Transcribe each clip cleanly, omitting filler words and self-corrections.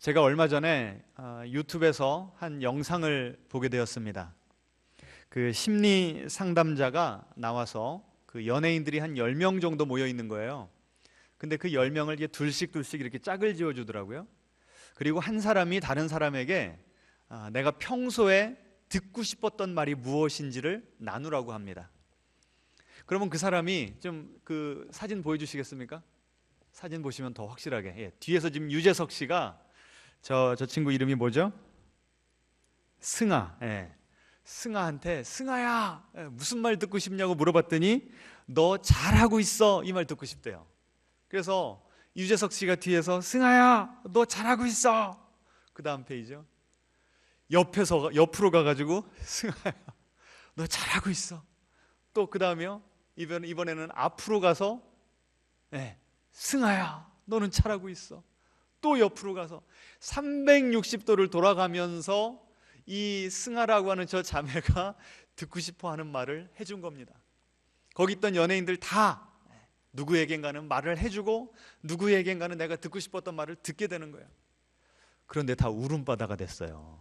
제가 얼마 전에 유튜브에서 한 영상을 보게 되었습니다. 그 심리 상담자가 나와서 그 연예인들이 한 10명 정도 모여 있는 거예요. 근데 그 10명을 이제 둘씩 이렇게 짝을 지어 주더라고요. 그리고 한 사람이 다른 사람에게 내가 평소에 듣고 싶었던 말이 무엇인지를 나누라고 합니다. 그러면 그 사람이 좀 그 사진 보여주시겠습니까? 사진 보시면 더 확실하게. 뒤에서 지금 유재석 씨가 저 친구 이름이 뭐죠? 승아. 승아한테 승아야, 무슨 말 듣고 싶냐고 물어봤더니 너 잘하고 있어, 이 말 듣고 싶대요. 그래서 유재석 씨가 뒤에서 승아야 너 잘하고 있어. 그 다음 페이지요. 옆으로 가가지고 승아야 너 잘하고 있어. 또 그 다음이요. 이번에는 앞으로 가서 승아야 너는 잘하고 있어. 또 옆으로 가서 360도를 돌아가면서 이 승아라고 하는 저 자매가 듣고 싶어 하는 말을 해준 겁니다. 거기 있던 연예인들 다 누구에겐가는 말을 해주고 누구에겐가는 내가 듣고 싶었던 말을 듣게 되는 거예요. 그런데 다 울음바다가 됐어요.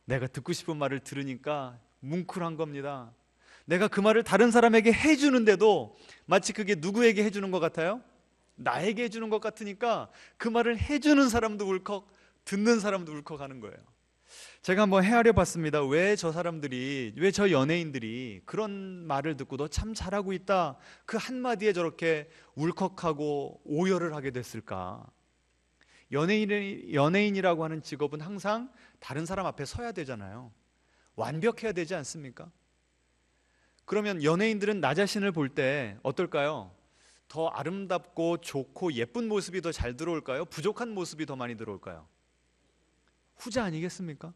내가 듣고 싶은 말을 들으니까 뭉클한 겁니다. 내가 그 말을 다른 사람에게 해주는데도 마치 그게 누구에게 해주는 것 같아요? 나에게 해주는 것 같으니까 그 말을 해주는 사람도 울컥, 듣는 사람도 울컥하는 거예요. 제가 한번 헤아려 봤습니다. 왜 저 연예인들이 그런 말을 듣고 너 참 잘하고 있다, 그 한마디에 저렇게 울컥하고 오열을 하게 됐을까? 연예인이라고 하는 직업은 항상 다른 사람 앞에 서야 되잖아요. 완벽해야 되지 않습니까? 그러면 연예인들은 나 자신을 볼 때 어떨까요? 더 아름답고 좋고 예쁜 모습이 더 잘 들어올까요? 부족한 모습이 더 많이 들어올까요? 후자 아니겠습니까?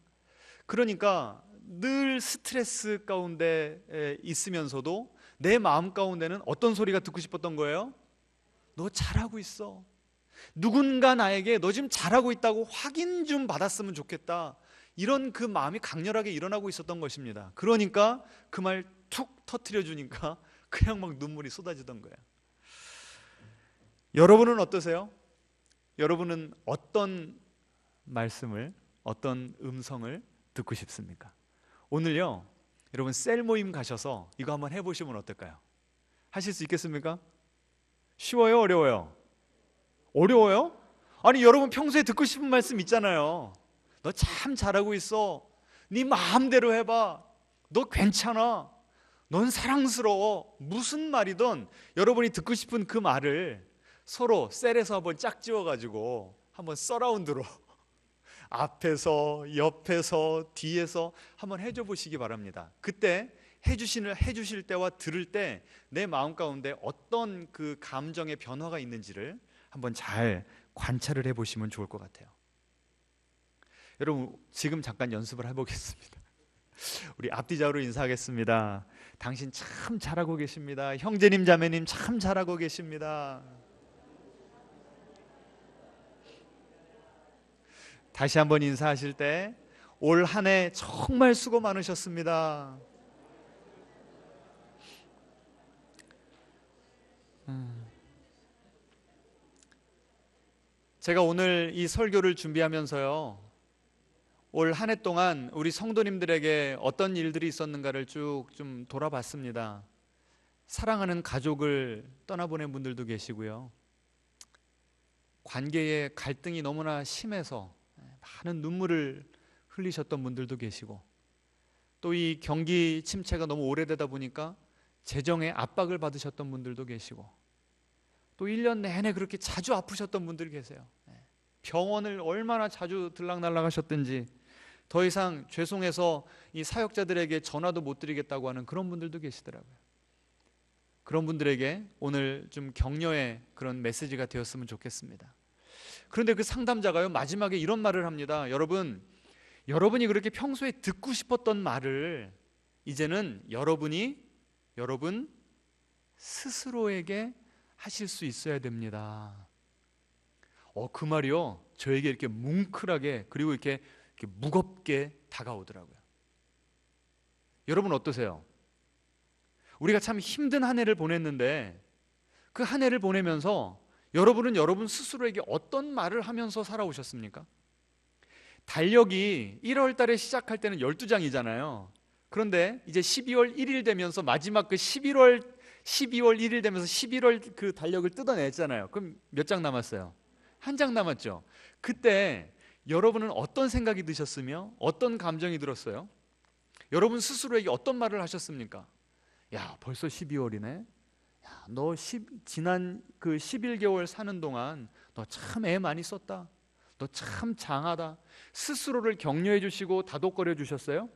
그러니까 늘 스트레스 가운데 있으면서도 내 마음 가운데는 어떤 소리가 듣고 싶었던 거예요? 너 잘하고 있어. 누군가 나에게 너 지금 잘하고 있다고 확인 좀 받았으면 좋겠다, 이런 그 마음이 강렬하게 일어나고 있었던 것입니다. 그러니까 그 말 툭 터뜨려 주니까 그냥 막 눈물이 쏟아지던 거예요. 여러분은 어떠세요? 여러분은 어떤 말씀을, 어떤 음성을 듣고 싶습니까? 오늘요, 여러분 셀 모임 가셔서 이거 한번 해보시면 어떨까요? 하실 수 있겠습니까? 쉬워요? 어려워요? 어려워요? 아니, 여러분 평소에 듣고 싶은 말씀 있잖아요. 너 참 잘하고 있어. 네 마음대로 해봐. 너 괜찮아. 넌 사랑스러워. 무슨 말이든 여러분이 듣고 싶은 그 말을 서로 셀에서 한번 짝지어가지고 한번 서라운드로 앞에서, 옆에서, 뒤에서 한번 해줘 보시기 바랍니다. 그때 해주실 때와 들을 때 내 마음 가운데 어떤 그 감정의 변화가 있는지를 한번 잘 관찰을 해보시면 좋을 것 같아요. 여러분 지금 잠깐 연습을 해보겠습니다. 우리 앞뒤좌우로 인사하겠습니다. 당신 참 잘하고 계십니다. 형제님 자매님 참 잘하고 계십니다. 다시 한번 인사하실 때 올 한 해 정말 수고 많으셨습니다. 제가 오늘 이 설교를 준비하면서요, 올 한 해 동안 우리 성도님들에게 어떤 일들이 있었는가를 쭉 좀 돌아봤습니다. 사랑하는 가족을 떠나보낸 분들도 계시고요, 관계의 갈등이 너무나 심해서 많은 눈물을 흘리셨던 분들도 계시고, 또 이 경기 침체가 너무 오래되다 보니까 재정의 압박을 받으셨던 분들도 계시고, 또 1년 내내 그렇게 자주 아프셨던 분들이 계세요. 병원을 얼마나 자주 들락날락 하셨든지 더 이상 죄송해서 이 사역자들에게 전화도 못 드리겠다고 하는 그런 분들도 계시더라고요. 그런 분들에게 오늘 좀 격려의 그런 메시지가 되었으면 좋겠습니다. 그런데 그 상담자가요, 마지막에 이런 말을 합니다. 여러분이 그렇게 평소에 듣고 싶었던 말을 이제는 여러분 스스로에게 하실 수 있어야 됩니다. 그 말이요, 저에게 이렇게 뭉클하게 그리고 이렇게 무겁게 다가오더라고요. 여러분 어떠세요? 우리가 참 힘든 한 해를 보냈는데 그 한 해를 보내면서 여러분은 여러분 스스로에게 어떤 말을 하면서 살아오셨습니까? 달력이 1월 달에 시작할 때는 12장이잖아요. 그런데 이제 12월 1일 되면서 마지막 그 12월 1일 되면서 11월 그 달력을 뜯어냈잖아요. 그럼 몇 장 남았어요? 한 장 남았죠. 그때 여러분은 어떤 생각이 드셨으며 어떤 감정이 들었어요? 여러분 스스로에게 어떤 말을 하셨습니까? 야, 벌써 12월이네. 야, 너 지난 그 11개월 사는 동안 너 참 애 많이 썼다. 너 참 장하다. 스스로를 격려해 주시고 다독거려 주셨어요?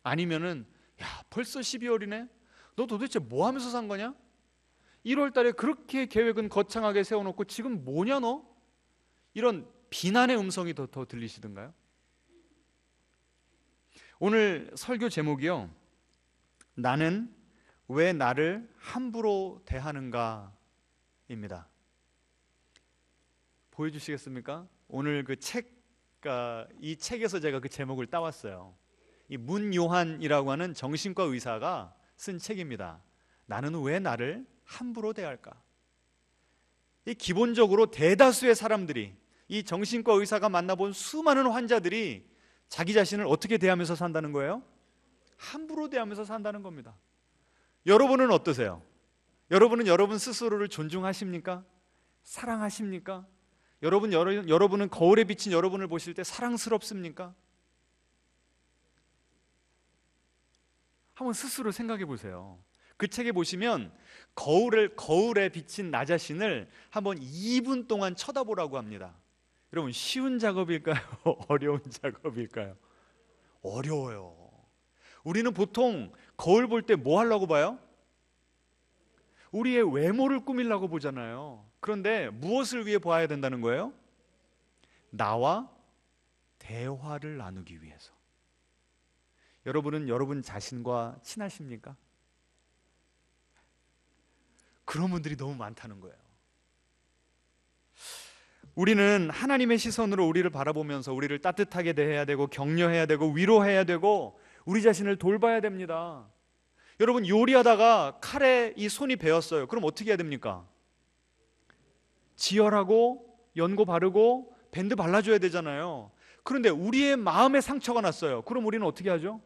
아니면은 야, 벌써 12월이네. 너 도대체 뭐 하면서 산 거냐? 1월 달에 그렇게 계획은 거창하게 세워놓고 지금 뭐냐 너? 이런 비난의 음성이 더 들리시던가요? 오늘 설교 제목이요, 나는 왜 나를 함부로 대하는가 입니다. 보여주시겠습니까? 오늘 이 책에서 제가 그 제목을 따왔어요. 이 문요한이라고 하는 정신과 의사가 쓴 책입니다. 나는 왜 나를 함부로 대할까? 이 기본적으로 대다수의 사람들이, 이 정신과 의사가 만나본 수많은 환자들이 자기 자신을 어떻게 대하면서 산다는 거예요? 함부로 대하면서 산다는 겁니다. 여러분은 어떠세요? 여러분은 여러분 스스로를 존중하십니까? 사랑하십니까? 여러분은 거울에 비친 여러분을 보실 때 사랑스럽습니까? 한번 스스로 생각해 보세요. 그 책에 보시면 거울에 비친 나 자신을 한번 2분 동안 쳐다보라고 합니다. 여러분, 쉬운 작업일까요? 어려운 작업일까요? 어려워요. 우리는 보통 거울 볼 때 뭐 하려고 봐요? 우리의 외모를 꾸미려고 보잖아요. 그런데 무엇을 위해 봐야 된다는 거예요? 나와 대화를 나누기 위해서. 여러분은 여러분 자신과 친하십니까? 그런 분들이 너무 많다는 거예요. 우리는 하나님의 시선으로 우리를 바라보면서 우리를 따뜻하게 대해야 되고, 격려해야 되고, 위로해야 되고, 우리 자신을 돌봐야 됩니다. 여러분, 요리하다가 칼에 이 손이 베었어요. 그럼 어떻게 해야 됩니까? 지혈하고 연고 바르고 밴드 발라줘야 되잖아요. 그런데 우리의 마음에 상처가 났어요. 그럼 우리는 어떻게 하죠?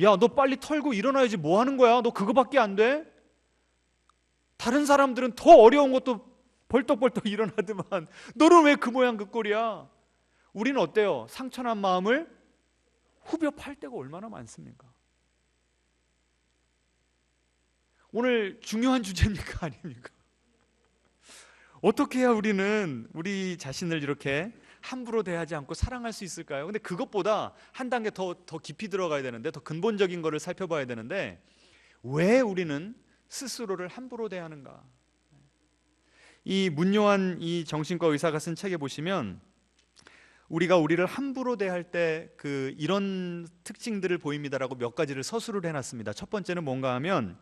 야, 너 빨리 털고 일어나야지, 뭐 하는 거야? 너 그거밖에 안 돼? 다른 사람들은 더 어려운 것도 벌떡벌떡 일어나더만 너는 왜 그 모양 그 꼴이야? 우리는 어때요? 상처난 마음을 후벼 팔 때가 얼마나 많습니까? 오늘 중요한 주제입니까? 아닙니까? 어떻게 해야 우리는 우리 자신을 이렇게 함부로 대하지 않고 사랑할 수 있을까요? 근데 그것보다 한 단계 더 깊이 들어가야 되는데, 더 근본적인 거를 살펴봐야 되는데, 왜 우리는 스스로를 함부로 대하는가? 이 문요한 이 정신과 의사가 쓴 책에 보시면 우리가 우리를 함부로 대할 때 이런 특징들을 보입니다라고 몇 가지를 서술을 해놨습니다. 첫 번째는 뭔가 하면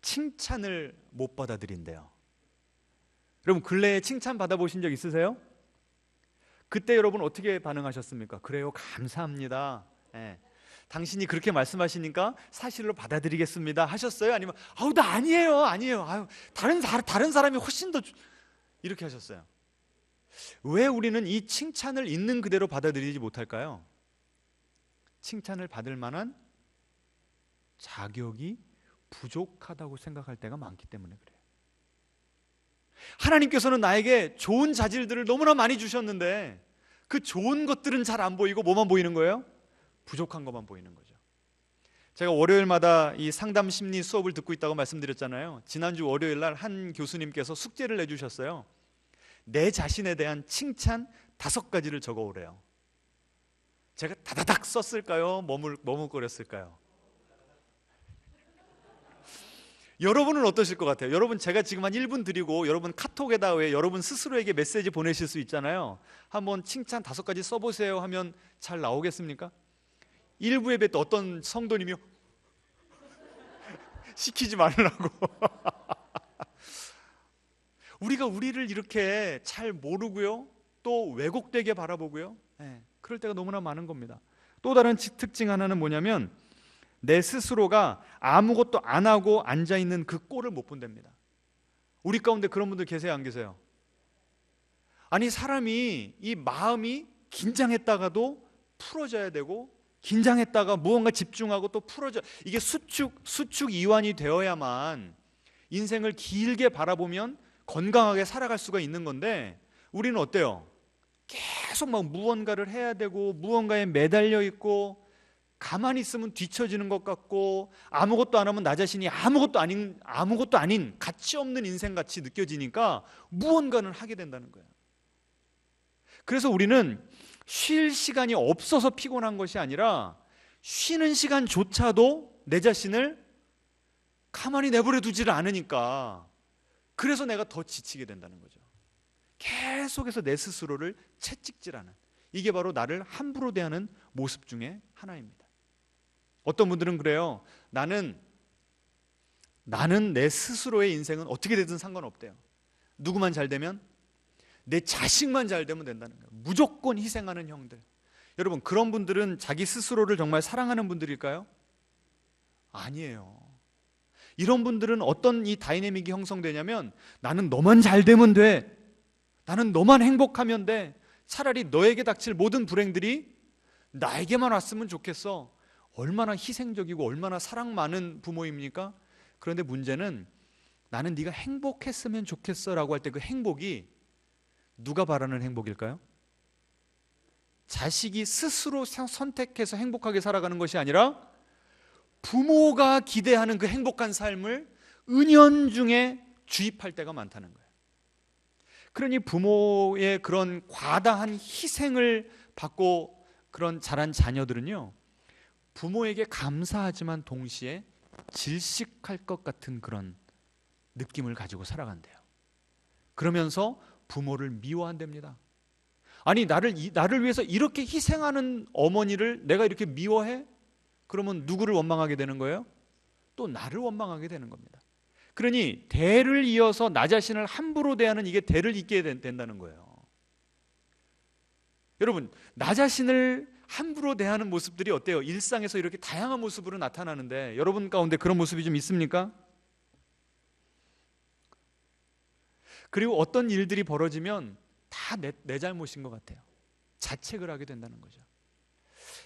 칭찬을 못 받아들인대요. 여러분, 근래에 칭찬 받아보신 적 있으세요? 그때 여러분 어떻게 반응하셨습니까? 그래요, 감사합니다. 예. 당신이 그렇게 말씀하시니까 사실로 받아들이겠습니다 하셨어요? 아니면 아우 나 아니에요. 아유, 다른 사람이 훨씬 더 이렇게 하셨어요? 왜 우리는 이 칭찬을 있는 그대로 받아들이지 못할까요? 칭찬을 받을 만한 자격이 부족하다고 생각할 때가 많기 때문에 그래요. 하나님께서는 나에게 좋은 자질들을 너무나 많이 주셨는데 그 좋은 것들은 잘 안 보이고 뭐만 보이는 거예요? 부족한 것만 보이는 거죠. 제가 월요일마다 이 상담 심리 수업을 듣고 있다고 말씀드렸잖아요. 지난주 월요일 날 한 교수님께서 숙제를 내주셨어요. 내 자신에 대한 칭찬 5가지를 적어오래요. 제가 다다닥 썼을까요? 머뭇거렸을까요? 여러분은 어떠실 것 같아요? 여러분, 제가 지금 한 1분 드리고 여러분 카톡에다 왜 여러분 스스로에게 메시지 보내실 수 있잖아요. 한번 칭찬 5가지 써보세요 하면 잘 나오겠습니까? 일부 예배 때 어떤 성도님이 시키지 말라고 우리가 우리를 이렇게 잘 모르고요, 또 왜곡되게 바라보고요, 그럴 때가 너무나 많은 겁니다. 또 다른 특징 하나는 뭐냐면 내 스스로가 아무것도 안 하고 앉아있는 그 꼴을 못 본답니다. 우리 가운데 그런 분들 계세요, 안 계세요? 아니, 사람이 이 마음이 긴장했다가도 풀어져야 되고, 긴장했다가 무언가 집중하고 또 풀어져, 이게 수축 이완이 되어야만 인생을 길게 바라보면 건강하게 살아갈 수가 있는 건데, 우리는 어때요? 계속 막 무언가를 해야 되고 무언가에 매달려 있고, 가만히 있으면 뒤처지는 것 같고, 아무것도 안 하면 나 자신이 아무것도 아닌 가치 없는 인생같이 느껴지니까 무언가는 하게 된다는 거예요. 그래서 우리는 쉴 시간이 없어서 피곤한 것이 아니라, 쉬는 시간조차도 내 자신을 가만히 내버려 두지를 않으니까, 그래서 내가 더 지치게 된다는 거죠. 계속해서 내 스스로를 채찍질하는, 이게 바로 나를 함부로 대하는 모습 중에 하나입니다. 어떤 분들은 그래요. 나는 내 스스로의 인생은 어떻게 되든 상관없대요. 누구만 잘 되면? 내 자식만 잘 되면 된다는 거예요. 무조건 희생하는 형들. 여러분, 그런 분들은 자기 스스로를 정말 사랑하는 분들일까요? 아니에요. 이런 분들은 어떤 이 다이내믹이 형성되냐면, 나는 너만 잘 되면 돼, 나는 너만 행복하면 돼, 차라리 너에게 닥칠 모든 불행들이 나에게만 왔으면 좋겠어. 얼마나 희생적이고 얼마나 사랑 많은 부모입니까? 그런데 문제는, 나는 네가 행복했으면 좋겠어 라고 할 때 그 행복이 누가 바라는 행복일까요? 자식이 스스로 선택해서 행복하게 살아가는 것이 아니라 부모가 기대하는 그 행복한 삶을 은연중에 주입할 때가 많다는 거예요. 그러니 부모의 그런 과다한 희생을 받고 그런 자란 자녀들은요, 부모에게 감사하지만 동시에 질식할 것 같은 그런 느낌을 가지고 살아간대요. 그러면서 부모를 미워한답니다. 아니, 나를 위해서 이렇게 희생하는 어머니를 내가 이렇게 미워해? 그러면 누구를 원망하게 되는 거예요? 또 나를 원망하게 되는 겁니다. 그러니 대를 이어서 나 자신을 함부로 대하는, 이게 대를 잇게 된다는 거예요. 여러분, 나 자신을 함부로 대하는 모습들이 어때요? 일상에서 이렇게 다양한 모습으로 나타나는데, 여러분 가운데 그런 모습이 좀 있습니까? 그리고 어떤 일들이 벌어지면 다 내 잘못인 것 같아요. 자책을 하게 된다는 거죠.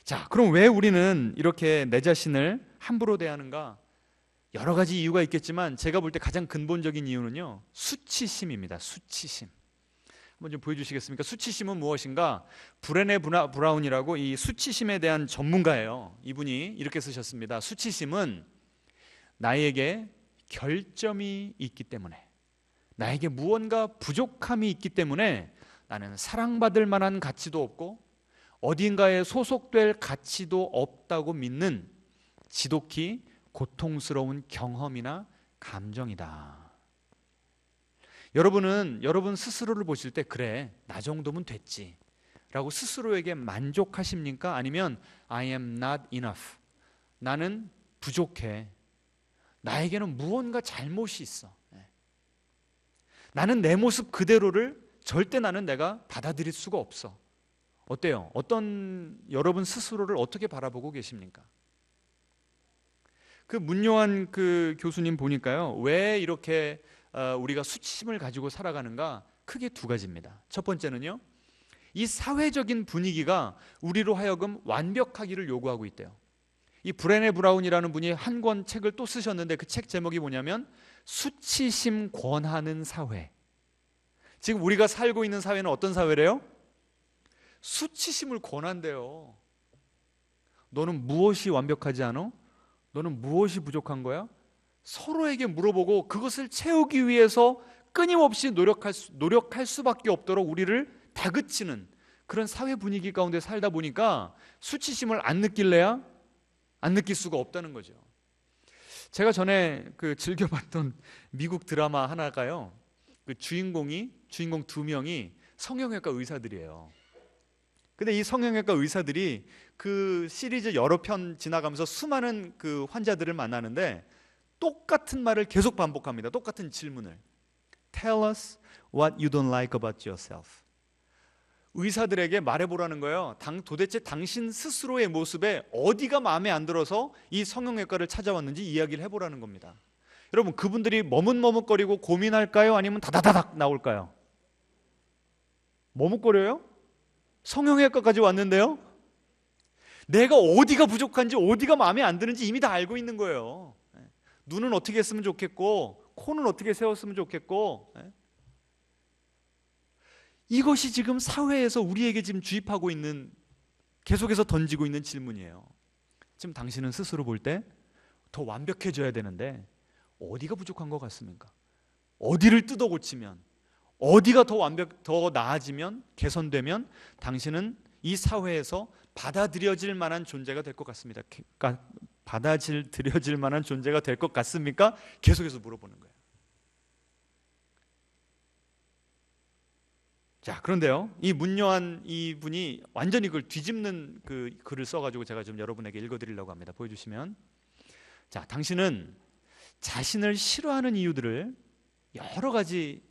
자, 그럼 왜 우리는 이렇게 내 자신을 함부로 대하는가? 여러 가지 이유가 있겠지만 제가 볼 때 가장 근본적인 이유는요, 수치심입니다. 수치심. 한번 좀 보여주시겠습니까? 수치심은 무엇인가? 브레네 브라운이라고 이 수치심에 대한 전문가예요. 이분이 이렇게 쓰셨습니다. 수치심은 나에게 결점이 있기 때문에, 나에게 무언가 부족함이 있기 때문에 나는 사랑받을 만한 가치도 없고 어딘가에 소속될 가치도 없다고 믿는 지독히 고통스러운 경험이나 감정이다. 여러분은 여러분 스스로를 보실 때, 그래, 나 정도면 됐지 라고 스스로에게 만족하십니까? 아니면 I am not enough, 나는 부족해, 나에게는 무언가 잘못이 있어, 나는 내 모습 그대로를 절대 내가 받아들일 수가 없어. 어때요? 여러분 스스로를 어떻게 바라보고 계십니까? 그 문요한 그 교수님 보니까요, 왜 이렇게 우리가 수치심을 가지고 살아가는가? 크게 두 가지입니다. 첫 번째는요, 이 사회적인 분위기가 우리로 하여금 완벽하기를 요구하고 있대요. 이 브레네 브라운이라는 분이 한 권 책을 또 쓰셨는데, 그 책 제목이 뭐냐면 수치심 권하는 사회. 지금 우리가 살고 있는 사회는 어떤 사회래요? 수치심을 권한대요. 너는 무엇이 완벽하지 않아? 너는 무엇이 부족한 거야? 서로에게 물어보고 그것을 채우기 위해서 끊임없이 노력할 수밖에 없도록 우리를 다그치는 그런 사회 분위기 가운데 살다 보니까 수치심을 안 느낄래야 안 느낄 수가 없다는 거죠. 제가 전에 즐겨봤던 미국 드라마 하나가요, 주인공 두 명이 성형외과 의사들이에요. 근데 이 성형외과 의사들이 그 시리즈 여러 편 지나가면서 수많은 그 환자들을 만나는데 똑같은 말을 계속 반복합니다. 똑같은 질문을. Tell us what you don't like about yourself. 의사들에게 말해보라는 거예요. 도대체 당신 스스로의 모습에 어디가 마음에 안 들어서 이 성형외과를 찾아왔는지 이야기를 해보라는 겁니다. 여러분, 그분들이 머뭇머뭇거리고 고민할까요? 아니면 다다다닥 나올까요? 머뭇거려요? 성형외과까지 왔는데요? 내가 어디가 부족한지, 어디가 마음에 안 드는지 이미 다 알고 있는 거예요. 눈은 어떻게 했으면 좋겠고, 코는 어떻게 세웠으면 좋겠고. 이것이 지금 사회에서 우리에게 지금 주입하고 있는, 계속해서 던지고 있는 질문이에요. 지금 당신은 스스로 볼 때 더 완벽해져야 되는데 어디가 부족한 것 같습니까? 어디를 뜯어 고치면, 어디가 더 나아지면, 개선되면 당신은 이 사회에서 받아들여질 만한 존재가 될 것 같습니다. 받아들여질 만한 존재가 될 것 같습니까? 계속해서 물어보는 거예요. 자, 그런데요, 이 문요한 이분이 완전히 그걸 뒤집는 그 글을 써가지고 제가 좀 여러분에게 읽어드리려고 합니다. 보여주시면, 자, 당신은 자신을 싫어하는 이유들을 여러 가지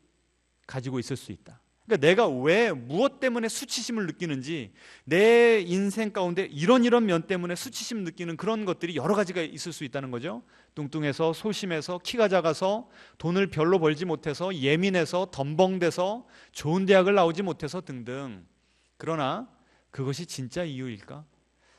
가지고 있을 수 있다. 그러니까 내가 왜, 무엇 때문에 수치심을 느끼는지, 내 인생 가운데 이런 면 때문에 수치심 느끼는 그런 것들이 여러 가지가 있을 수 있다는 거죠. 뚱뚱해서, 소심해서, 키가 작아서, 돈을 별로 벌지 못해서, 예민해서, 덤벙대서, 좋은 대학을 나오지 못해서 등등. 그러나 그것이 진짜 이유일까?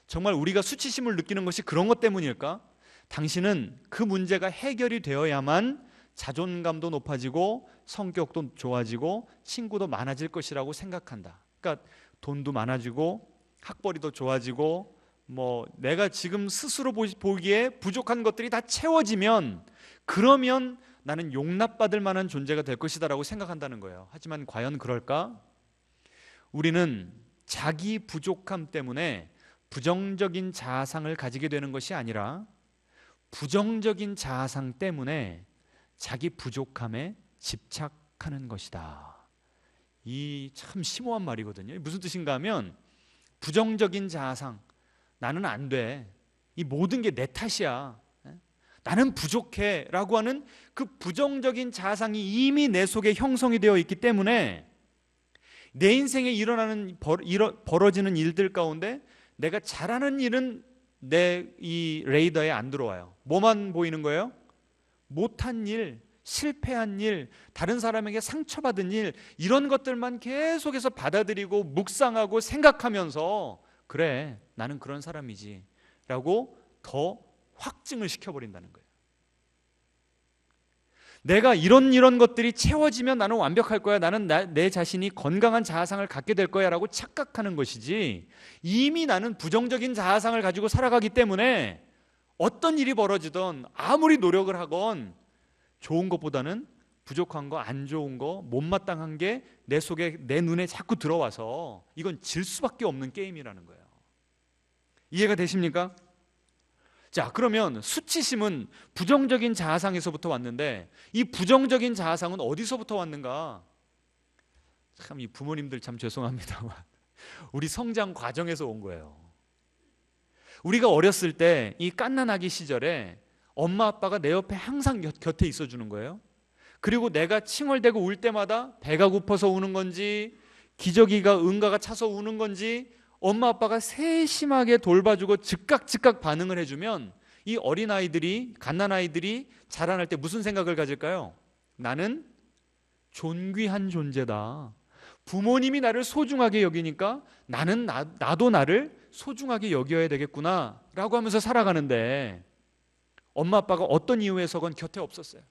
정말 우리가 수치심을 느끼는 것이 그런 것 때문일까? 당신은 그 문제가 해결이 되어야만 자존감도 높아지고 성격도 좋아지고 친구도 많아질 것이라고 생각한다. 그러니까 돈도 많아지고 학벌이 더 좋아지고, 뭐 내가 지금 스스로 보기에 부족한 것들이 다 채워지면, 그러면 나는 용납받을 만한 존재가 될 것이다라고 생각한다는 거예요. 하지만 과연 그럴까? 우리는 자기 부족함 때문에 부정적인 자아상을 가지게 되는 것이 아니라 부정적인 자아상 때문에 자기 부족함에 집착하는 것이다. 이 참 심오한 말이거든요. 무슨 뜻인가 하면, 부정적인 자아상, 나는 안 돼, 이 모든 게 내 탓이야, 나는 부족해 라고 하는 그 부정적인 자아상이 이미 내 속에 형성이 되어 있기 때문에 내 인생에 벌어지는 일들 가운데 내가 잘하는 일은 내 이 레이더에 안 들어와요. 뭐만 보이는 거예요? 못한 일, 실패한 일, 다른 사람에게 상처받은 일, 이런 것들만 계속해서 받아들이고 묵상하고 생각하면서, 그래, 나는 그런 사람이지 라고 더 확증을 시켜버린다는 거예요. 내가 이런 것들이 채워지면 나는 완벽할 거야, 나는 내 자신이 건강한 자아상을 갖게 될 거야 라고 착각하는 것이지, 이미 나는 부정적인 자아상을 가지고 살아가기 때문에 어떤 일이 벌어지든 아무리 노력을 하건 좋은 것보다는 부족한 거, 안 좋은 거, 못마땅한 게 내 속에, 내 눈에 자꾸 들어와서 이건 질 수밖에 없는 게임이라는 거예요. 이해가 되십니까? 자, 그러면 수치심은 부정적인 자아상에서부터 왔는데, 이 부정적인 자아상은 어디서부터 왔는가? 참, 이 부모님들 참 죄송합니다만 우리 성장 과정에서 온 거예요. 우리가 어렸을 때 이 갓난아기 시절에 엄마 아빠가 내 옆에 항상 곁에 있어주는 거예요. 그리고 내가 칭얼대고 울 때마다 배가 고파서 우는 건지, 기저귀가 응가가 차서 우는 건지 엄마 아빠가 세심하게 돌봐주고 즉각 반응을 해주면, 이 어린아이들이, 갓난아이들이 자라날 때 무슨 생각을 가질까요? 나는 존귀한 존재다. 부모님이 나를 소중하게 여기니까 나도 나를 소중하게 여겨야 되겠구나 라고 하면서 살아가는데, 엄마 아빠가 어떤 이유에서건 곁에 없었어요.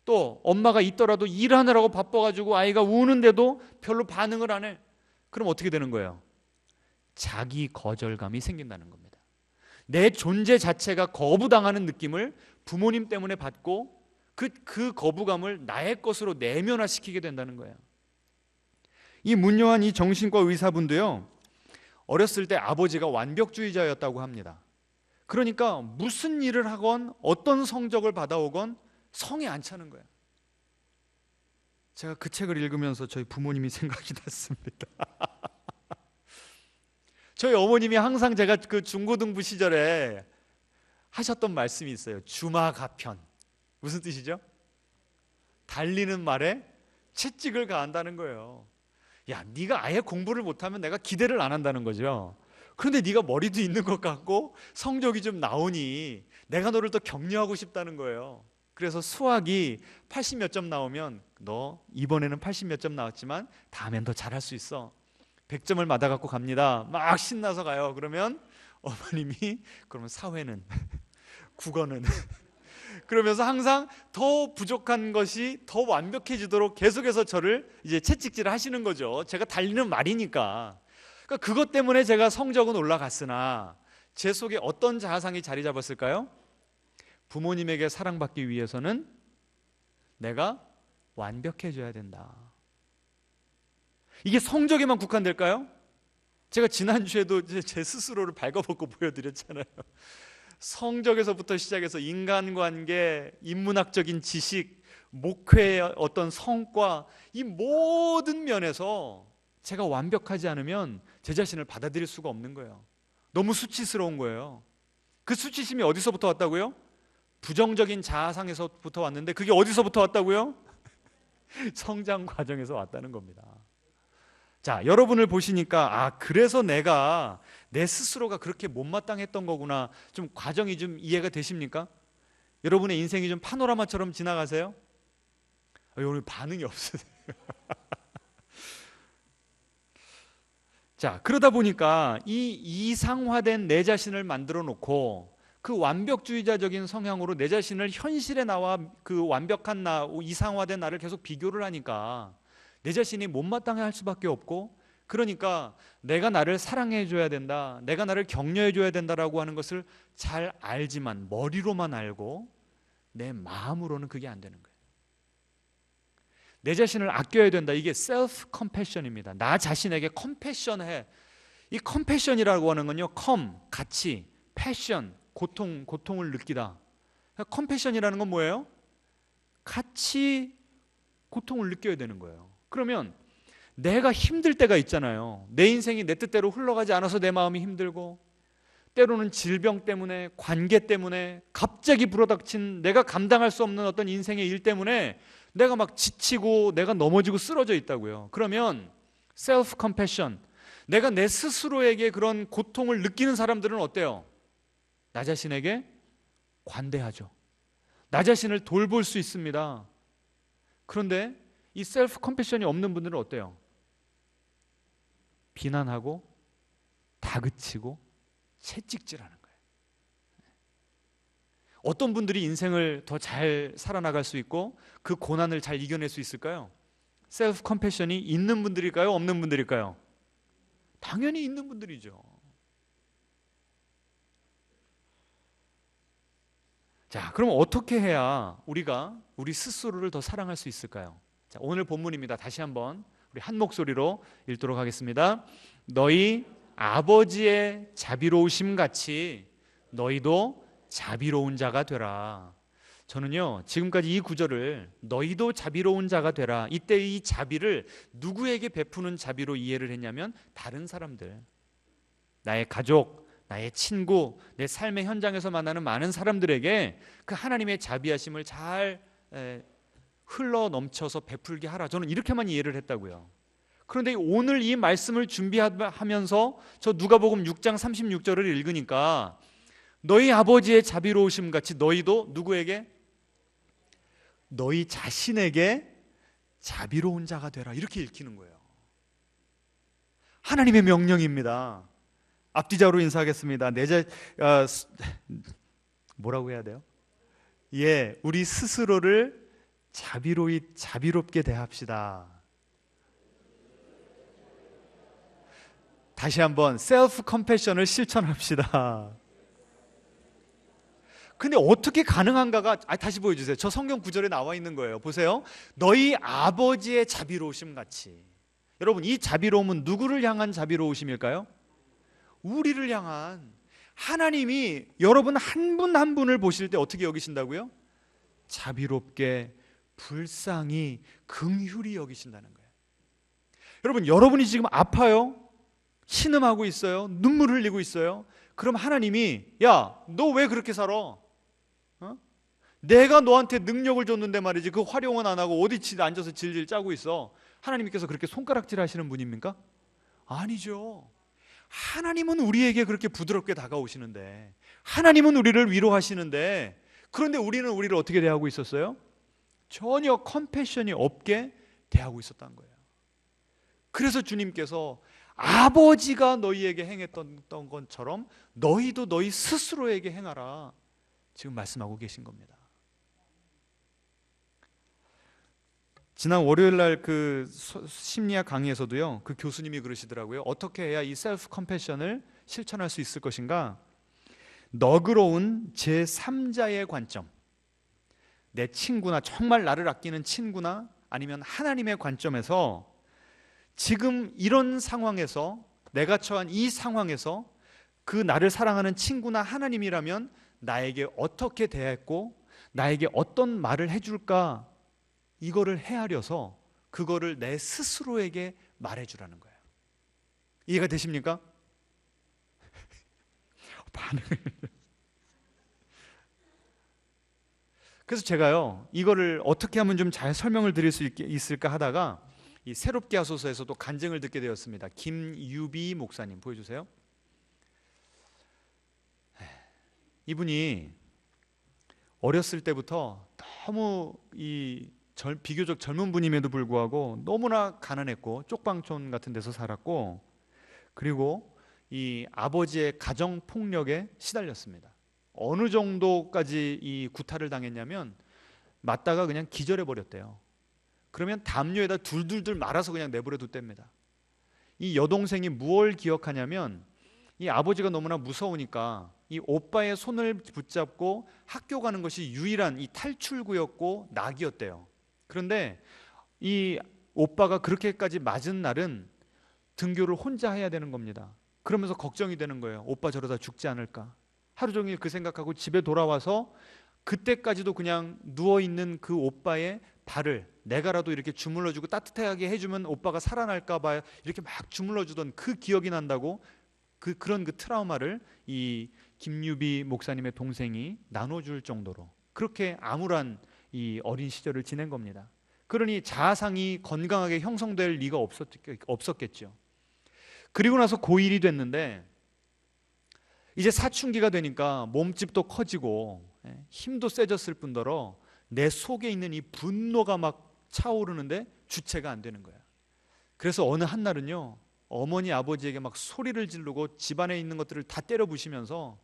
또 엄마가 있더라도 일하느라고 바빠가지고 아이가 우는데도 별로 반응을 안 해. 그럼 어떻게 되는 거예요? 자기 거절감이 생긴다는 겁니다. 내 존재 자체가 거부당하는 느낌을 부모님 때문에 받고 그 거부감을 나의 것으로 내면화시키게 된다는 거예요. 이 문요한 이 정신과 의사분도요, 어렸을 때 아버지가 완벽주의자였다고 합니다. 그러니까 무슨 일을 하건 어떤 성적을 받아오건 성에 안 차는 거예요. 제가 그 책을 읽으면서 저희 부모님이 생각이 났습니다. 저희 어머님이 항상 제가 그 중고등부 시절에 하셨던 말씀이 있어요. 주마가편. 무슨 뜻이죠? 달리는 말에 채찍을 가한다는 거예요. 야, 네가 아예 공부를 못하면 내가 기대를 안 한다는 거죠. 그런데 네가 머리도 있는 것 같고 성적이 좀 나오니 내가 너를 더 격려하고 싶다는 거예요. 그래서 수학이 80 몇 점 나오면 너 이번에는 80 몇 점 나왔지만 다음엔 더 잘할 수 있어. 100점을 맞아갖고 갑니다. 막 신나서 가요. 그러면 어머님이 그러면 사회는 국어는 그러면서 항상 더 부족한 것이 더 완벽해지도록 계속해서 저를 이제 채찍질을 하시는 거죠. 제가 달리는 말이니까. 그러니까 그것 때문에 제가 성적은 올라갔으나 제 속에 어떤 자아상이 자리 잡았을까요? 부모님에게 사랑받기 위해서는 내가 완벽해져야 된다. 이게 성적에만 국한될까요? 제가 지난주에도 제 스스로를 발가벗고 보여드렸잖아요. 성적에서부터 시작해서 인간관계, 인문학적인 지식, 목회의 어떤 성과, 이 모든 면에서 제가 완벽하지 않으면 제 자신을 받아들일 수가 없는 거예요. 너무 수치스러운 거예요. 그 수치심이 어디서부터 왔다고요? 부정적인 자아상에서부터 왔는데 그게 어디서부터 왔다고요? 성장 과정에서 왔다는 겁니다. 자, 여러분을 보시니까 그래서 내가 내 스스로가 그렇게 못마땅했던 거구나. 좀 과정이 좀 이해가 되십니까? 여러분의 인생이 좀 파노라마처럼 지나가세요? 여러분 반응이 없으세요. 자, 그러다 보니까 이 이상화된 내 자신을 만들어 놓고 그 완벽주의자적인 성향으로 내 자신을 현실의 나와 그 완벽한 나, 이상화된 나를 계속 비교를 하니까 내 자신이 못마땅해 할 수밖에 없고, 그러니까 내가 나를 사랑해 줘야 된다, 내가 나를 격려해 줘야 된다라고 하는 것을 잘 알지만, 머리로만 알고 내 마음으로는 그게 안 되는 거예요. 내 자신을 아껴야 된다. 이게 셀프 컴패션입니다. 나 자신에게 컴패션해. 이 컴패션이라고 하는 건요, 같이, 패션, 고통을 느끼다. 컴패션이라는 건 뭐예요? 같이 고통을 느껴야 되는 거예요. 그러면 내가 힘들 때가 있잖아요. 내 인생이 내 뜻대로 흘러가지 않아서 내 마음이 힘들고, 때로는 질병 때문에, 관계 때문에, 갑자기 불어닥친 내가 감당할 수 없는 어떤 인생의 일 때문에 내가 막 지치고 내가 넘어지고 쓰러져 있다고요. 그러면 셀프 컴패션, 내가 내 스스로에게 그런 고통을 느끼는 사람들은 어때요? 나 자신에게 관대하죠. 나 자신을 돌볼 수 있습니다. 그런데 이 셀프 컴패션이 없는 분들은 어때요? 비난하고 다그치고 채찍질하는 거예요. 어떤 분들이 인생을 더 잘 살아나갈 수 있고 그 고난을 잘 이겨낼 수 있을까요? 셀프 컴패션이 있는 분들일까요? 없는 분들일까요? 당연히 있는 분들이죠. 자, 그럼 어떻게 해야 우리가 우리 스스로를 더 사랑할 수 있을까요? 자, 오늘 본문입니다. 다시 한번 우리 한 목소리로 읽도록 하겠습니다. 너희 아버지의 자비로우심 같이 너희도 자비로운 자가 되라. 저는요, 지금까지 이 구절을 너희도 자비로운 자가 되라, 이때 이 자비를 누구에게 베푸는 자비로 이해를 했냐면 다른 사람들, 나의 가족, 나의 친구, 내 삶의 현장에서 만나는 많은 사람들에게 그 하나님의 자비하심을 잘 흘러 넘쳐서 베풀게 하라. 저는 이렇게만 이해를 했다고요. 그런데 오늘 이 말씀을 준비하면서 저 누가복음 6장 36절을 읽으니까 너희 아버지의 자비로우심 같이 너희도 누구에게? 너희 자신에게 자비로운 자가 되라, 이렇게 읽히는 거예요. 하나님의 명령입니다. 앞뒤자로 인사하겠습니다. 뭐라고 해야 돼요? 우리 스스로를 자비롭게 대합시다. 다시 한번 셀프 컴패션을 실천합시다. 근데 어떻게 가능한가가 다시 보여주세요. 저 성경 구절에 나와 있는 거예요. 보세요. 너희 아버지의 자비로우심 같이. 여러분, 이 자비로움은 누구를 향한 자비로우심일까요? 우리를 향한. 하나님이 여러분 한 분 한 분을 보실 때 어떻게 여기신다고요? 자비롭게, 불쌍히, 긍휼히 여기신다는 거예요. 여러분, 여러분이 지금 아파요? 신음하고 있어요? 눈물 흘리고 있어요? 그럼 하나님이 야, 너 왜 그렇게 살아? 내가 너한테 능력을 줬는데 말이지 그 활용은 안 하고 어디 앉아서 질질 짜고 있어. 하나님께서 그렇게 손가락질 하시는 분입니까? 아니죠. 하나님은 우리에게 그렇게 부드럽게 다가오시는데, 하나님은 우리를 위로하시는데 그런데 우리는 우리를 어떻게 대하고 있었어요? 전혀 컴패션이 없게 대하고 있었다는 거예요. 그래서 주님께서 아버지가 너희에게 행했던 것처럼 너희도 너희 스스로에게 행하라, 지금 말씀하고 계신 겁니다. 지난 월요일 날 그 심리학 강의에서도요, 그 교수님이 그러시더라고요. 어떻게 해야 이 셀프 컴패션을 실천할 수 있을 것인가? 너그러운 제3자의 관점, 내 친구나 정말 나를 아끼는 친구나 아니면 하나님의 관점에서 지금 이런 상황에서, 내가 처한 이 상황에서 그 나를 사랑하는 친구나 하나님이라면 나에게 어떻게 대했고 나에게 어떤 말을 해줄까, 이거를 헤아려서 그거를 내 스스로에게 말해주라는 거예요. 이해가 되십니까? 반응을. 그래서 제가요, 이거를 어떻게 하면 좀 잘 설명을 드릴 수 있을까 하다가 이 새롭게 하소서에서도 간증을 듣게 되었습니다. 김유비 목사님 보여주세요. 이분이 어렸을 때부터 너무 비교적 젊은 분임에도 불구하고 너무나 가난했고 쪽방촌 같은 데서 살았고, 그리고 이 아버지의 가정 폭력에 시달렸습니다. 어느 정도까지 이 구타를 당했냐면 맞다가 그냥 기절해 버렸대요. 그러면 담요에다 둘둘둘 말아서 그냥 내버려 뒀답니다. 이 여동생이 무엇을 기억하냐면 이 아버지가 너무나 무서우니까 이 오빠의 손을 붙잡고 학교 가는 것이 유일한 이 탈출구였고 낙이었대요. 그런데 이 오빠가 그렇게까지 맞은 날은 등교를 혼자 해야 되는 겁니다. 그러면서 걱정이 되는 거예요. 오빠 저러다 죽지 않을까. 하루 종일 그 생각하고 집에 돌아와서 그때까지도 그냥 누워있는 그 오빠의 발을 내가라도 이렇게 주물러주고 따뜻하게 해주면 오빠가 살아날까 봐 이렇게 막 주물러주던 그 기억이 난다고, 그런 트라우마를 이 김유비 목사님의 동생이 나눠줄 정도로 그렇게 암울한 이 어린 시절을 지낸 겁니다. 그러니 자아상이 건강하게 형성될 리가 없었겠죠. 그리고 나서 고1이 됐는데 이제 사춘기가 되니까 몸집도 커지고 힘도 세졌을 뿐더러 내 속에 있는 이 분노가 막 차오르는데 주체가 안 되는 거야. 그래서 어느 한날은요, 어머니 아버지에게 막 소리를 지르고 집안에 있는 것들을 다 때려 부시면서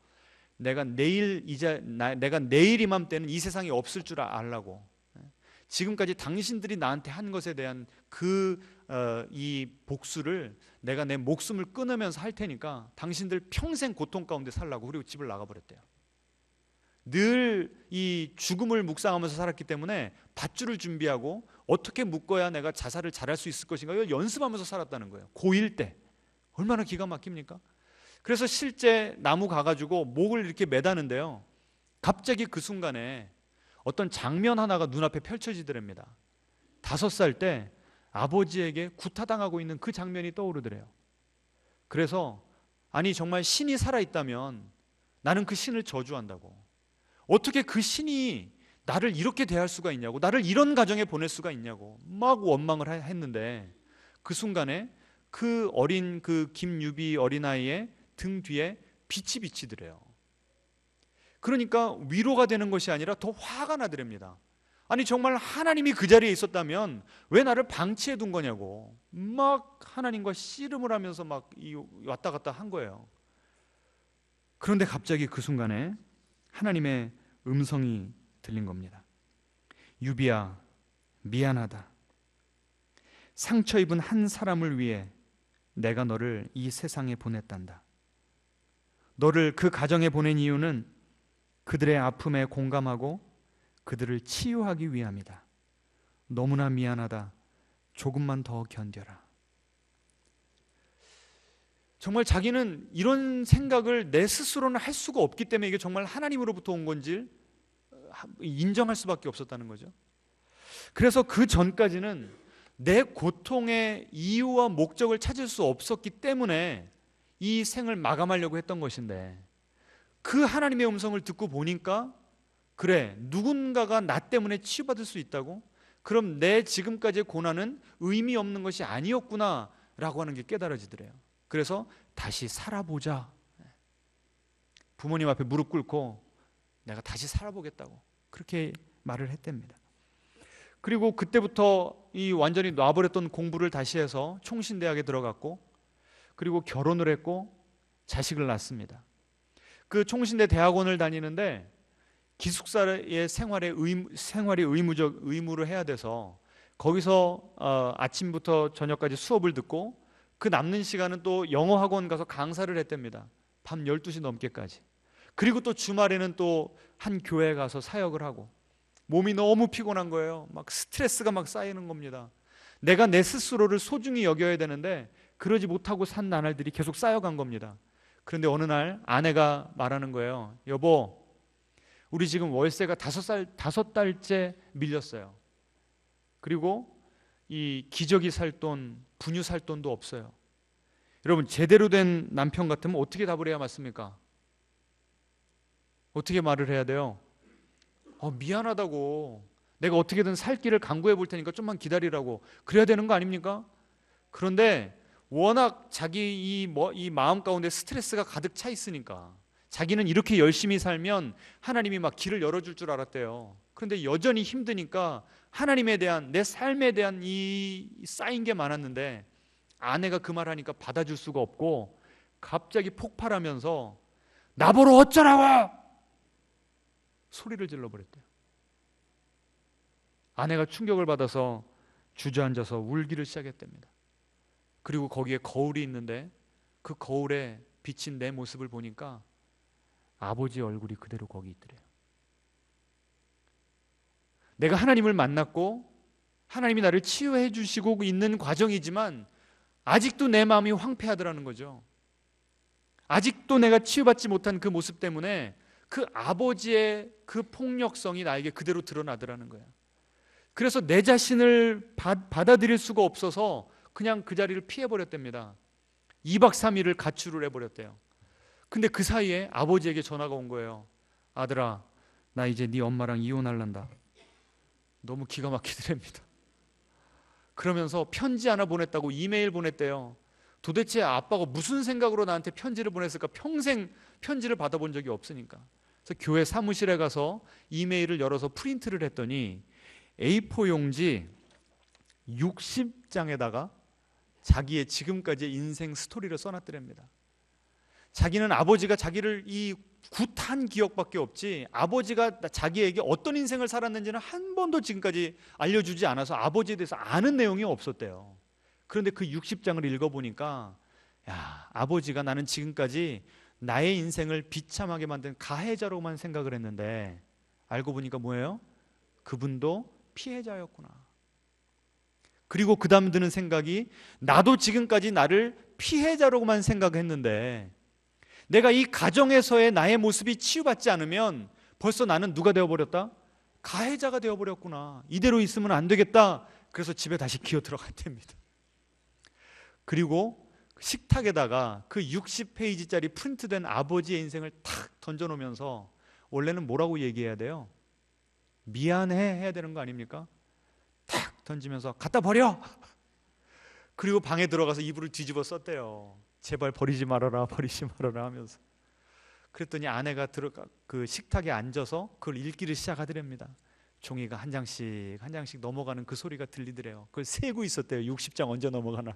내가 내일 이맘때는 이 세상에 없을 줄 알라고, 지금까지 당신들이 나한테 한 것에 대한 이 복수를 내가 내 목숨을 끊으면서 할 테니까 당신들 평생 고통 가운데 살라고, 그리고 집을 나가버렸대요. 늘 이 죽음을 묵상하면서 살았기 때문에 밧줄을 준비하고 어떻게 묶어야 내가 자살을 잘할 수 있을 것인가 이걸 연습하면서 살았다는 거예요. 고1 때. 얼마나 기가 막힙니까? 그래서 실제 나무 가가지고 목을 이렇게 매다는데요, 갑자기 그 순간에 어떤 장면 하나가 눈앞에 펼쳐지더랍니다. 5살 때 아버지에게 구타당하고 있는 그 장면이 떠오르더래요. 그래서 아니 정말 신이 살아있다면 나는 그 신을 저주한다고, 어떻게 그 신이 나를 이렇게 대할 수가 있냐고, 나를 이런 가정에 보낼 수가 있냐고 막 원망을 했는데, 그 순간에 그 어린 그 김유비 어린아이의 등 뒤에 빛이 비치더래요. 그러니까 위로가 되는 것이 아니라 더 화가 나더랍니다. 아니 정말 하나님이 그 자리에 있었다면 왜 나를 방치해 둔 거냐고 막 하나님과 씨름을 하면서 막 왔다 갔다 한 거예요. 그런데 갑자기 그 순간에 하나님의 음성이 들린 겁니다. 유비야, 미안하다. 상처 입은 한 사람을 위해 내가 너를 이 세상에 보냈단다. 너를 그 가정에 보낸 이유는 그들의 아픔에 공감하고 그들을 치유하기 위함이다. 너무나 미안하다. 조금만 더 견뎌라. 정말 자기는 이런 생각을 내 스스로는 할 수가 없기 때문에 이게 정말 하나님으로부터 온 건지 인정할 수밖에 없었다는 거죠. 그래서 그 전까지는 내 고통의 이유와 목적을 찾을 수 없었기 때문에 이 생을 마감하려고 했던 것인데, 그 하나님의 음성을 듣고 보니까 그래, 누군가가 나 때문에 치유받을 수 있다고? 그럼 내 지금까지의 고난은 의미 없는 것이 아니었구나 라고 하는 게 깨달아지더래요. 그래서 다시 살아보자. 부모님 앞에 무릎 꿇고 내가 다시 살아보겠다고 그렇게 말을 했답니다. 그리고 그때부터 이 완전히 놔버렸던 공부를 다시 해서 총신대학에 들어갔고, 그리고 결혼을 했고 자식을 낳습니다. 그 총신대 대학원을 다니는데 기숙사의 생활이 의무로 해야 돼서 거기서 아침부터 저녁까지 수업을 듣고 그 남는 시간은 또 영어 학원 가서 강사를 했답니다. 밤 12시 넘게까지. 그리고 또 주말에는 또 한 교회에 가서 사역을 하고, 몸이 너무 피곤한 거예요. 막 스트레스가 막 쌓이는 겁니다. 내가 내 스스로를 소중히 여겨야 되는데 그러지 못하고 산 나날들이 계속 쌓여간 겁니다. 그런데 어느 날 아내가 말하는 거예요. 여보, 우리 지금 월세가 5달째 밀렸어요. 그리고 이 기저귀 살 돈, 분유 살 돈도 없어요. 여러분, 제대로 된 남편 같으면 어떻게 답을 해야 맞습니까? 어떻게 말을 해야 돼요? 미안하다고, 내가 어떻게든 살 길을 강구해 볼 테니까 좀만 기다리라고 그래야 되는 거 아닙니까? 그런데 워낙 자기 이 마음 가운데 스트레스가 가득 차 있으니까, 자기는 이렇게 열심히 살면 하나님이 막 길을 열어줄 줄 알았대요. 그런데 여전히 힘드니까 하나님에 대한, 내 삶에 대한 이 쌓인 게 많았는데 아내가 그 말하니까 받아줄 수가 없고 갑자기 폭발하면서 나보러 어쩌라고 소리를 질러버렸대요. 아내가 충격을 받아서 주저앉아서 울기를 시작했답니다. 그리고 거기에 거울이 있는데 그 거울에 비친 내 모습을 보니까 아버지 얼굴이 그대로 거기 있더래요. 내가 하나님을 만났고 하나님이 나를 치유해 주시고 있는 과정이지만 아직도 내 마음이 황폐하더라는 거죠. 아직도 내가 치유받지 못한 그 모습 때문에 그 아버지의 그 폭력성이 나에게 그대로 드러나더라는 거예요. 그래서 내 자신을 받아들일 수가 없어서 그냥 그 자리를 피해버렸답니다. 2박 3일을 가출을 해버렸대요. 근데 그 사이에 아버지에게 전화가 온 거예요. 아들아, 나 이제 네 엄마랑 이혼할란다. 너무 기가 막히더랍니다. 그러면서 편지 하나 보냈다고 이메일 보냈대요. 도대체 아빠가 무슨 생각으로 나한테 편지를 보냈을까? 평생 편지를 받아본 적이 없으니까. 그래서 교회 사무실에 가서 이메일을 열어서 프린트를 했더니 A4 용지 60장에다가 자기의 지금까지의 인생 스토리를 써놨더랍니다. 자기는 아버지가 자기를 이 굿한 기억밖에 없지, 아버지가 자기에게 어떤 인생을 살았는지는 한 번도 지금까지 알려주지 않아서 아버지에 대해서 아는 내용이 없었대요. 그런데 그 60장을 읽어보니까, 야, 아버지가 나는 지금까지 나의 인생을 비참하게 만든 가해자로만 생각을 했는데 알고 보니까 뭐예요? 그분도 피해자였구나. 그리고 그 다음 드는 생각이, 나도 지금까지 나를 피해자로만 생각했는데 내가 이 가정에서의 나의 모습이 치유받지 않으면 벌써 나는 누가 되어버렸다? 가해자가 되어버렸구나. 이대로 있으면 안 되겠다. 그래서 집에 다시 기어 들어갔답니다. 그리고 식탁에다가 그 60페이지짜리 프린트된 아버지의 인생을 탁 던져놓으면서, 원래는 뭐라고 얘기해야 돼요? 미안해 해야 되는 거 아닙니까? 탁 던지면서 갖다 버려! 그리고 방에 들어가서 이불을 뒤집어 썼대요. 제발 버리지 말아라, 버리지 말아라 하면서. 그랬더니 아내가 그 식탁에 앉아서 그걸 읽기를 시작하더랍니다. 종이가 한 장씩 한 장씩 넘어가는 그 소리가 들리더래요. 그걸 세고 있었대요. 60장 언제 넘어가나.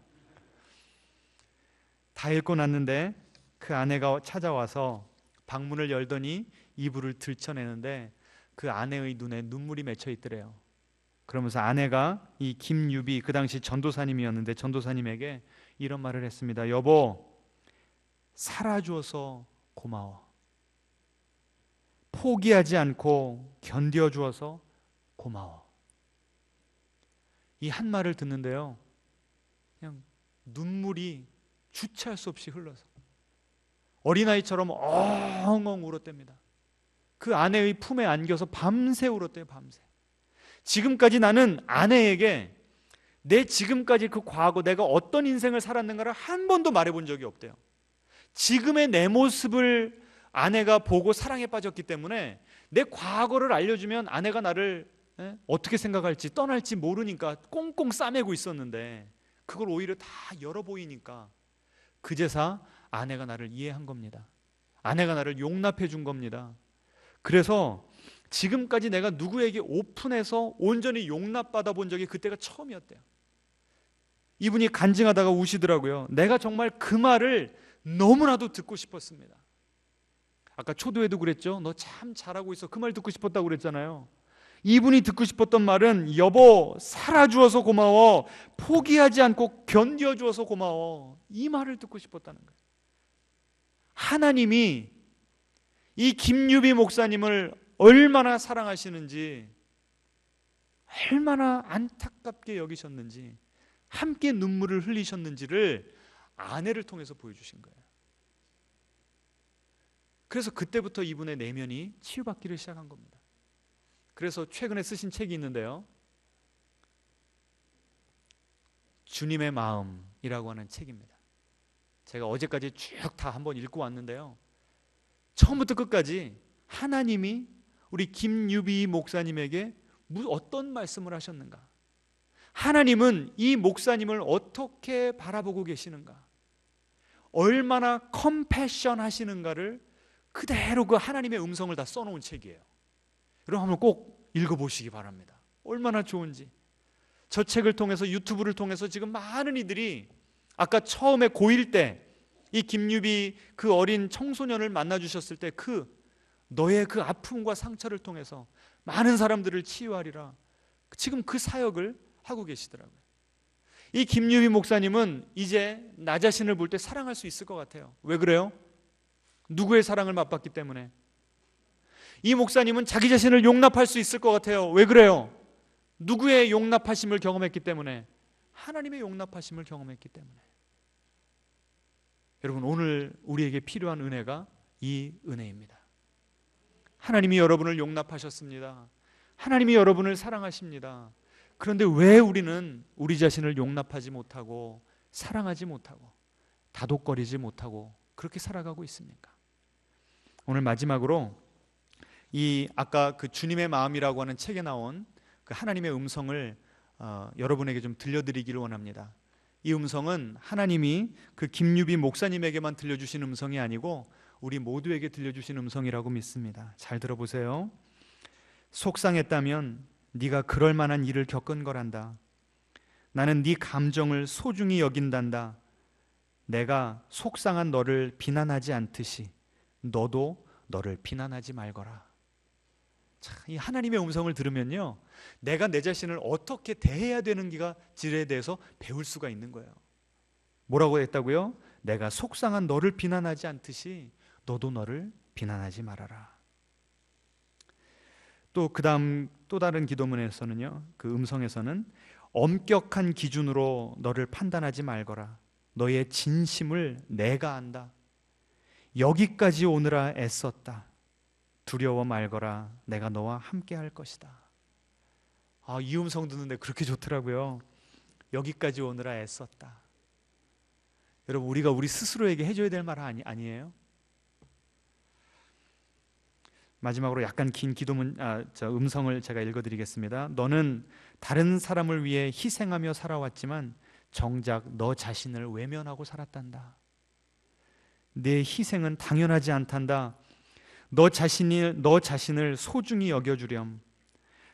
다 읽고 났는데 그 아내가 찾아와서 방문을 열더니 이불을 들춰내는데 그 아내의 눈에 눈물이 맺혀 있더래요. 그러면서 아내가, 이 김유비, 그 당시 전도사님이었는데 전도사님에게 이런 말을 했습니다. 여보, 살아주어서 고마워. 포기하지 않고 견뎌주어서 고마워. 이 한 말을 듣는데요, 그냥 눈물이 주체할 수 없이 흘러서 어린아이처럼 엉엉 울었답니다. 그 아내의 품에 안겨서 밤새 울었대요. 밤새. 지금까지 나는 아내에게 내 지금까지 그 과거, 내가 어떤 인생을 살았는가를 한 번도 말해본 적이 없대요. 지금의 내 모습을 아내가 보고 사랑에 빠졌기 때문에 내 과거를 알려주면 아내가 나를 어떻게 생각할지, 떠날지 모르니까 꽁꽁 싸매고 있었는데, 그걸 오히려 다 열어 보이니까 그제서 아내가 나를 이해한 겁니다. 아내가 나를 용납해 준 겁니다. 그래서 지금까지 내가 누구에게 오픈해서 온전히 용납받아 본 적이 그때가 처음이었대요. 이분이 간증하다가 우시더라고요. 내가 정말 그 말을 너무나도 듣고 싶었습니다. 아까 초도에도 그랬죠. 너 참 잘하고 있어. 그 말 듣고 싶었다고 그랬잖아요. 이분이 듣고 싶었던 말은 여보 살아주어서 고마워, 포기하지 않고 견뎌주어서 고마워, 이 말을 듣고 싶었다는 거예요. 하나님이 이 김유비 목사님을 얼마나 사랑하시는지, 얼마나 안타깝게 여기셨는지, 함께 눈물을 흘리셨는지를 아내를 통해서 보여주신 거예요. 그래서 그때부터 이분의 내면이 치유받기를 시작한 겁니다. 그래서 최근에 쓰신 책이 있는데요, 주님의 마음이라고 하는 책입니다. 제가 어제까지 쭉 다 한번 읽고 왔는데요, 처음부터 끝까지 하나님이 우리 김유비 목사님에게 어떤 말씀을 하셨는가, 하나님은 이 목사님을 어떻게 바라보고 계시는가, 얼마나 컴패션 하시는가를 그대로 그 하나님의 음성을 다 써놓은 책이에요. 여러분 한번 꼭 읽어보시기 바랍니다. 얼마나 좋은지. 저 책을 통해서, 유튜브를 통해서 지금 많은 이들이 아까 처음에 고1 때 이 김유비 그 어린 청소년을 만나 주셨을 때 너의 그 아픔과 상처를 통해서 많은 사람들을 치유하리라, 지금 그 사역을 하고 계시더라고요. 이 김유비 목사님은 이제 나 자신을 볼 때 사랑할 수 있을 것 같아요. 왜 그래요? 누구의 사랑을 맛봤기 때문에. 이 목사님은 자기 자신을 용납할 수 있을 것 같아요. 왜 그래요? 누구의 용납하심을 경험했기 때문에. 하나님의 용납하심을 경험했기 때문에. 여러분, 오늘 우리에게 필요한 은혜가 이 은혜입니다. 하나님이 여러분을 용납하셨습니다. 하나님이 여러분을 사랑하십니다. 그런데 왜 우리는 우리 자신을 용납하지 못하고 사랑하지 못하고 다독거리지 못하고 그렇게 살아가고 있습니까? 오늘 마지막으로 이 아까 그 주님의 마음이라고 하는 책에 나온 그 하나님의 음성을 여러분에게 좀 들려드리기를 원합니다. 이 음성은 하나님이 그 김유비 목사님에게만 들려주신 음성이 아니고 우리 모두에게 들려주신 음성이라고 믿습니다. 잘 들어보세요. 속상했다면 네가 그럴 만한 일을 겪은 거란다. 나는 네 감정을 소중히 여긴단다. 내가 속상한 너를 비난하지 않듯이 너도 너를 비난하지 말거라. 자, 이 하나님의 음성을 들으면요, 내가 내 자신을 어떻게 대해야 되는지에 대해서 배울 수가 있는 거예요. 뭐라고 했다고요? 내가 속상한 너를 비난하지 않듯이 너도 너를 비난하지 말아라. 또 그 다음 또 다른 기도문에서는요, 그 음성에서는 엄격한 기준으로 너를 판단하지 말거라. 너의 진심을 내가 안다. 여기까지 오느라 애썼다. 두려워 말거라. 내가 너와 함께 할 것이다. 이 음성 듣는데 그렇게 좋더라고요. 여기까지 오느라 애썼다. 여러분, 우리가 우리 스스로에게 해줘야 될 말 아니에요? 마지막으로 약간 긴 기도문, 음성을 제가 읽어드리겠습니다. 너는 다른 사람을 위해 희생하며 살아왔지만 정작 너 자신을 외면하고 살았단다. 내 희생은 당연하지 않단다. 너 자신을 소중히 여겨주렴.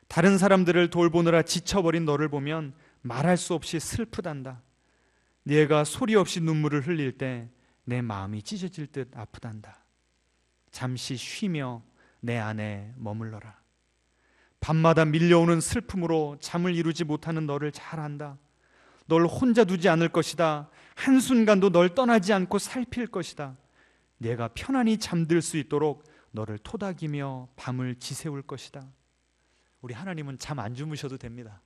다른 사람들을 돌보느라 지쳐버린 너를 보면 말할 수 없이 슬프단다. 네가 소리 없이 눈물을 흘릴 때 내 마음이 찢어질 듯 아프단다. 잠시 쉬며 내 안에 머물러라. 밤마다 밀려오는 슬픔으로 잠을 이루지 못하는 너를 잘 안다. 널 혼자 두지 않을 것이다. 한순간도 널 떠나지 않고 살필 것이다. 네가 편안히 잠들 수 있도록 너를 토닥이며 밤을 지새울 것이다. 우리 하나님은 잠 안 주무셔도 됩니다.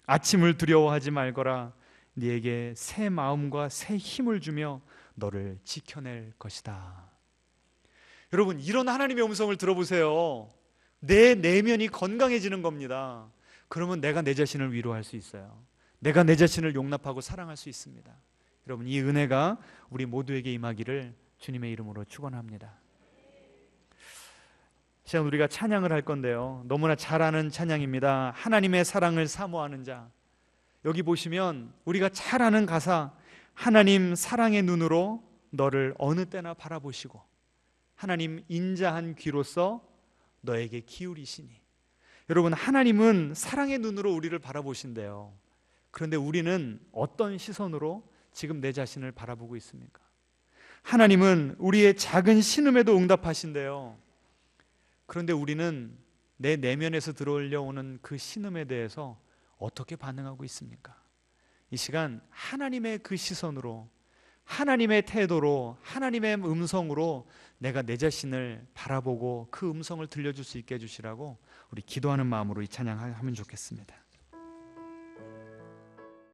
아침을 두려워하지 말거라. 네게 새 마음과 새 힘을 주며 너를 지켜낼 것이다. 여러분, 이런 하나님의 음성을 들어보세요. 내 내면이 건강해지는 겁니다. 그러면 내가 내 자신을 위로할 수 있어요. 내가 내 자신을 용납하고 사랑할 수 있습니다. 여러분, 이 은혜가 우리 모두에게 임하기를 주님의 이름으로 축원합니다. 시간 우리가 찬양을 할 건데요, 너무나 잘 아는 찬양입니다. 하나님의 사랑을 사모하는 자. 여기 보시면 우리가 잘 아는 가사, 하나님 사랑의 눈으로 너를 어느 때나 바라보시고 하나님 인자한 귀로서 너에게 기울이시니. 여러분, 하나님은 사랑의 눈으로 우리를 바라보신대요. 그런데 우리는 어떤 시선으로 지금 내 자신을 바라보고 있습니까? 하나님은 우리의 작은 신음에도 응답하신대요. 그런데 우리는 내 내면에서 들어올려오는 그 신음에 대해서 어떻게 반응하고 있습니까? 이 시간 하나님의 그 시선으로, 하나님의 태도로, 하나님의 음성으로 내가 내 자신을 바라보고 그 음성을 들려줄 수 있게 해주시라고 우리 기도하는 마음으로 이 찬양하면 좋겠습니다.